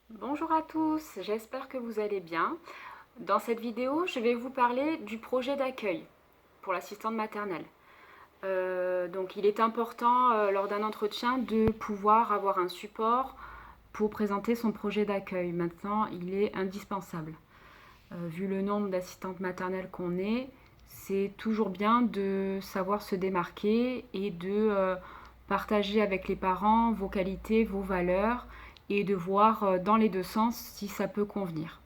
Bonjour à tous, j'espère que vous allez bien. Dans cette vidéo, je vais vous parler du projet d'accueil pour l'assistante maternelle. Donc il est important lors d'un entretien de pouvoir avoir un support pour présenter son projet d'accueil. Maintenant, il est indispensable. Vu le nombre d'assistantes maternelles qu'on est, c'est toujours bien de savoir se démarquer et de partager avec les parents vos qualités, vos valeurs et de voir dans les deux sens si ça peut convenir.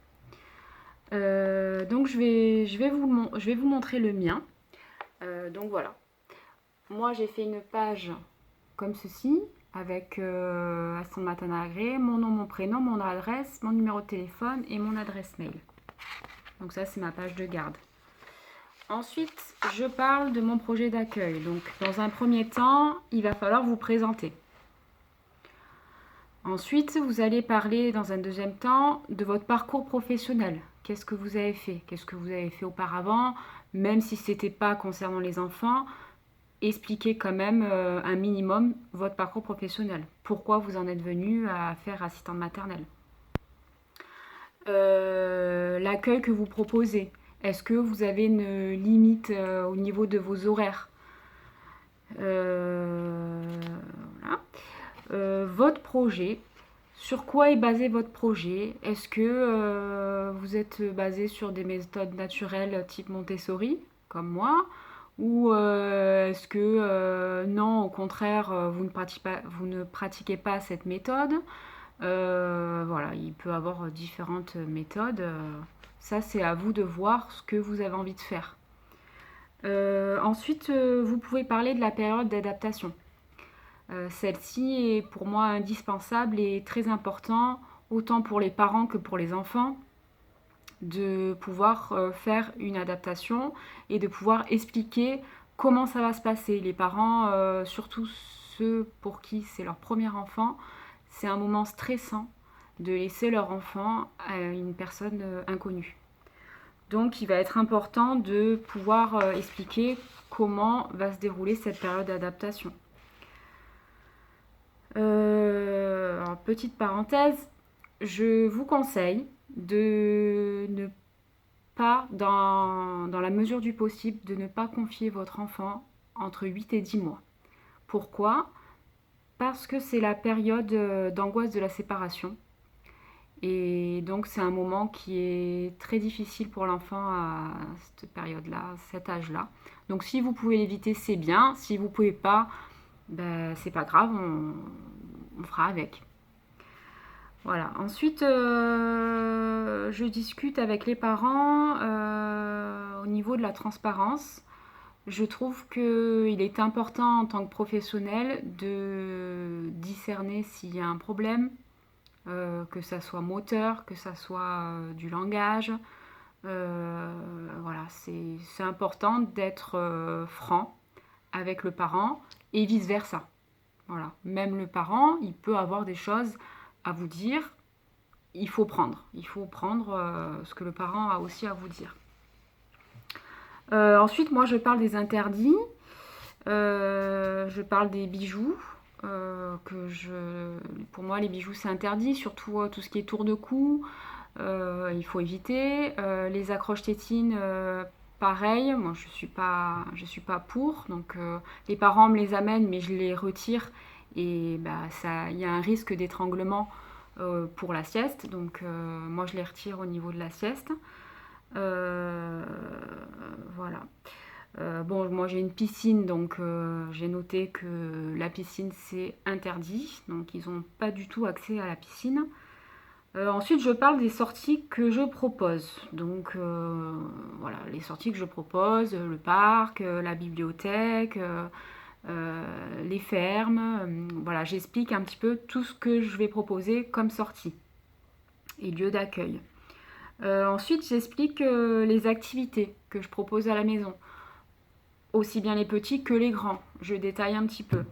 Donc je vais vous montrer le mien. Donc voilà. Moi j'ai fait une page comme ceci avec assistante maternelle agréée, mon nom, mon prénom, mon adresse, mon numéro de téléphone et mon adresse mail. Donc ça c'est ma page de garde. Ensuite, je parle de mon projet d'accueil. Donc, dans un premier temps, il va falloir vous présenter. Ensuite, vous allez parler dans un deuxième temps de votre parcours professionnel. Qu'est-ce que vous avez fait? Qu'est-ce que vous avez fait auparavant? Même si ce n'était pas concernant les enfants, expliquez quand même un minimum votre parcours professionnel. Pourquoi vous en êtes venu à faire assistante maternelle? L'accueil que vous proposez. Est-ce que vous avez une limite au niveau de vos horaires? Euh, voilà. Votre projet. Sur quoi est basé votre projet? Est-ce que vous êtes basé sur des méthodes naturelles type Montessori, comme moi? Ou est-ce que non, au contraire, vous ne pratiquez pas cette méthode? Voilà, il peut y avoir différentes méthodes. Ça, c'est à vous de voir ce que vous avez envie de faire. Ensuite, vous pouvez parler de la période d'adaptation. Celle-ci est pour moi indispensable et très important, autant pour les parents que pour les enfants, de pouvoir faire une adaptation et de pouvoir expliquer comment ça va se passer. Les parents, surtout ceux pour qui c'est leur premier enfant, c'est un moment stressant de laisser leur enfant à une personne inconnue. Donc il va être important de pouvoir expliquer comment va se dérouler cette période d'adaptation. Petite parenthèse, je vous conseille de ne pas, dans la mesure du possible, de ne pas confier votre enfant entre 8 et 10 mois. Pourquoi? Parce que c'est la période d'angoisse de la séparation. Et donc c'est un moment qui est très difficile pour l'enfant à cette période-là, à cet âge-là. Donc si vous pouvez l'éviter, c'est bien. Si vous ne pouvez pas, ben, c'est pas grave, on fera avec. Voilà. Ensuite, je discute avec les parents au niveau de la transparence. Je trouve qu'il est important en tant que professionnel de discerner s'il y a un problème, que ça soit moteur, que ça soit du langage. Voilà, c'est important d'être franc avec le parent et vice-versa. Voilà. Même le parent, il peut avoir des choses à vous dire. Il faut prendre. Il faut prendre ce que le parent a aussi à vous dire. Ensuite, moi, je parle des interdits. Je parle des bijoux. Pour moi, les bijoux, c'est interdit. Surtout tout ce qui est tour de cou. Il faut éviter. Les accroches tétines, pareil. Moi, je suis pas pour. Donc, les parents me les amènent, mais je les retire. Et bah, il y a un risque d'étranglement pour la sieste. Donc, moi, je les retire au niveau de la sieste. Euh, voilà. Bon, moi j'ai une piscine, donc j'ai noté que la piscine c'est interdit, donc ils n'ont pas du tout accès à la piscine. Ensuite, je parle des sorties que je propose. Donc voilà, les sorties que je propose, le parc, la bibliothèque, les fermes. Voilà, j'explique un petit peu tout ce que je vais proposer comme sortie et lieu d'accueil. Ensuite, j'explique les activités que je propose à la maison, aussi bien les petits que les grands. Je détaille un petit peu.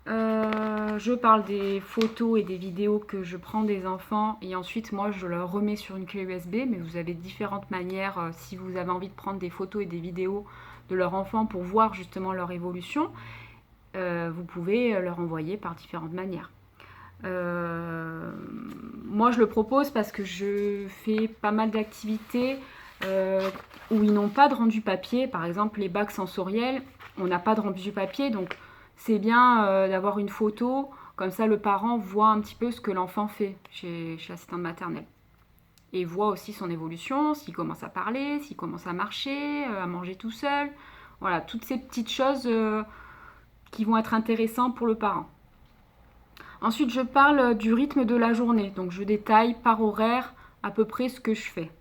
Je parle des photos et des vidéos que je prends des enfants et ensuite moi je leur remets sur une clé USB, mais vous avez différentes manières si vous avez envie de prendre des photos et des vidéos de leur enfant pour voir justement leur évolution, vous pouvez leur envoyer par différentes manières. moi, je le propose parce que je fais pas mal d'activités où ils n'ont pas de rendu papier. Par exemple, les bacs sensoriels, on n'a pas de rendu papier. Donc, c'est bien d'avoir une photo. Comme ça, le parent voit un petit peu ce que l'enfant fait chez l'assistante maternelle. Et voit aussi son évolution, s'il commence à parler, s'il commence à marcher, à manger tout seul. Voilà, toutes ces petites choses qui vont être intéressantes pour le parent. Ensuite, je parle du rythme de la journée. Donc, je détaille par horaire à peu près ce que je fais.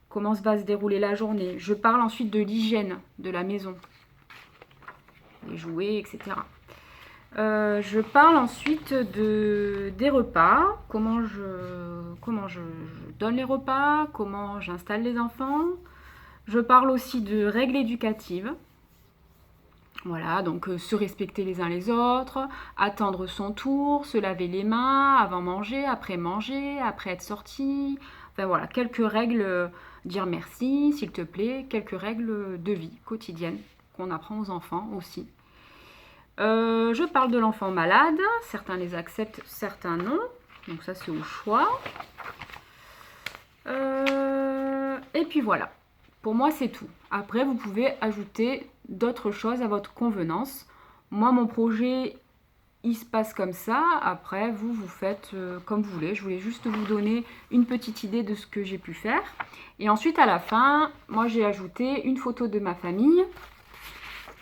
Comment va se dérouler la journée. Je parle ensuite de l'hygiène de la maison. Les jouets, etc. Je parle ensuite des repas. Comment je donne les repas. Comment j'installe les enfants. Je parle aussi de règles éducatives. Voilà, donc se respecter les uns les autres, attendre son tour, se laver les mains avant manger, après être sorti. Enfin voilà, quelques règles, dire merci, s'il te plaît, quelques règles de vie quotidienne qu'on apprend aux enfants aussi. Je parle de l'enfant malade, certains les acceptent, certains non, donc ça c'est au choix. Et puis voilà. Pour moi, c'est tout. Après, vous pouvez ajouter d'autres choses à votre convenance. Moi, mon projet, il se passe comme ça. Après, vous faites comme vous voulez. Je voulais juste vous donner une petite idée de ce que j'ai pu faire. Et ensuite, à la fin, moi, j'ai ajouté une photo de ma famille.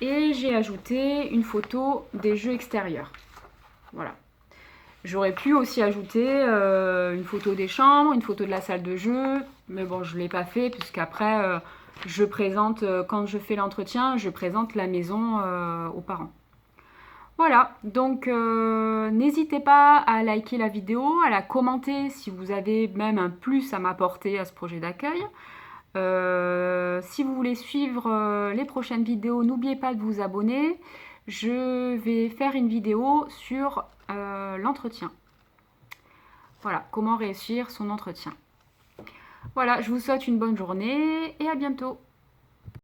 Et j'ai ajouté une photo des jeux extérieurs. Voilà. J'aurais pu aussi ajouter une photo des chambres, une photo de la salle de jeu, mais bon, je ne l'ai pas fait puisqu'après, je présente, quand je fais l'entretien, je présente la maison aux parents. Voilà, donc n'hésitez pas à liker la vidéo, à la commenter si vous avez même un plus à m'apporter à ce projet d'accueil. Si vous voulez suivre les prochaines vidéos, n'oubliez pas de vous abonner. Je vais faire une vidéo sur l'entretien. Voilà, comment réussir son entretien. Voilà, je vous souhaite une bonne journée et à bientôt.